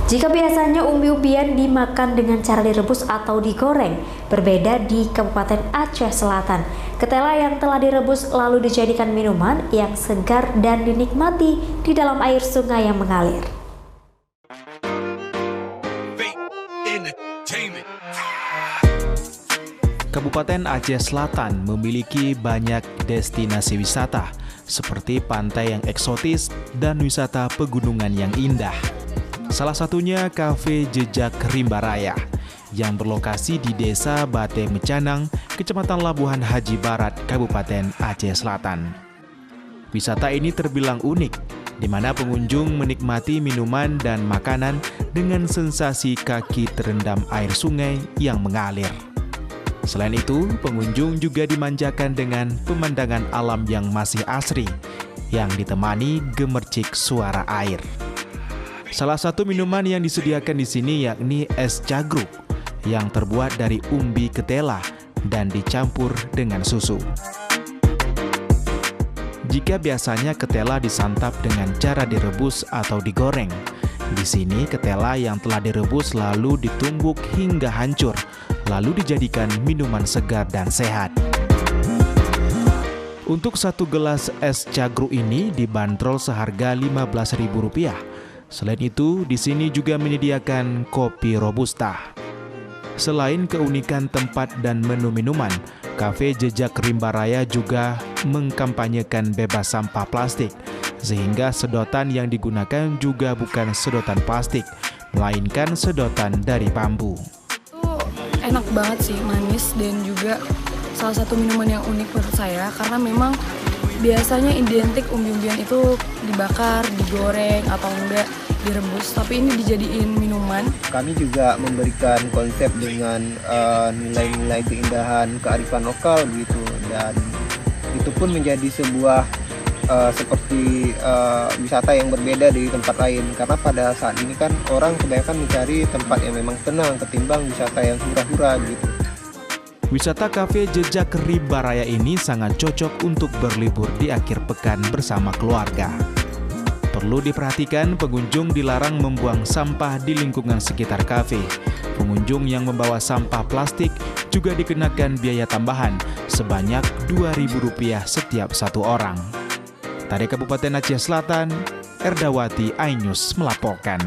Jika biasanya umbi-umbian dimakan dengan cara direbus atau digoreng, berbeda di Kabupaten Aceh Selatan. Ketela yang telah direbus lalu dijadikan minuman yang segar dan dinikmati di dalam air sungai yang mengalir. Kabupaten Aceh Selatan memiliki banyak destinasi wisata, seperti pantai yang eksotis dan wisata pegunungan yang indah. Salah satunya Kafe Jejak Rimba Raya, yang berlokasi di Desa Bate Mecanang, Kecamatan Labuhan Haji Barat, Kabupaten Aceh Selatan. Wisata ini terbilang unik, di mana pengunjung menikmati minuman dan makanan dengan sensasi kaki terendam air sungai yang mengalir. Selain itu, pengunjung juga dimanjakan dengan pemandangan alam yang masih asri, yang ditemani gemercik suara air. Salah satu minuman yang disediakan di sini yakni es cagruk, yang terbuat dari umbi ketela dan dicampur dengan susu. Jika biasanya ketela disantap dengan cara direbus atau digoreng, di sini ketela yang telah direbus lalu ditumbuk hingga hancur, lalu dijadikan minuman segar dan sehat. Untuk satu gelas es cagruk ini dibanderol seharga Rp15.000. Selain itu, di sini juga menyediakan kopi robusta. Selain keunikan tempat dan menu minuman, Kafe Jejak Rimba Raya juga mengkampanyekan bebas sampah plastik, sehingga sedotan yang digunakan juga bukan sedotan plastik, melainkan sedotan dari bambu. Enak banget sih, manis, dan juga salah satu minuman yang unik menurut saya, karena memang biasanya identik umbi-umbian itu dibakar, digoreng, atau enggak direbus, tapi ini dijadiin minuman. Kami juga memberikan konsep dengan nilai-nilai keindahan kearifan lokal gitu, dan itu pun menjadi sebuah seperti wisata yang berbeda dari tempat lain, karena pada saat ini kan orang kebanyakan mencari tempat yang memang tenang ketimbang wisata yang hura-hura gitu. Wisata Kafe Jejak Rimba Raya ini sangat cocok untuk berlibur di akhir pekan bersama keluarga. Perlu diperhatikan, pengunjung dilarang membuang sampah di lingkungan sekitar kafe. Pengunjung yang membawa sampah plastik juga dikenakan biaya tambahan sebanyak Rp2.000 setiap satu orang. Dari Kabupaten Aceh Selatan, Erdawati iNews melaporkan.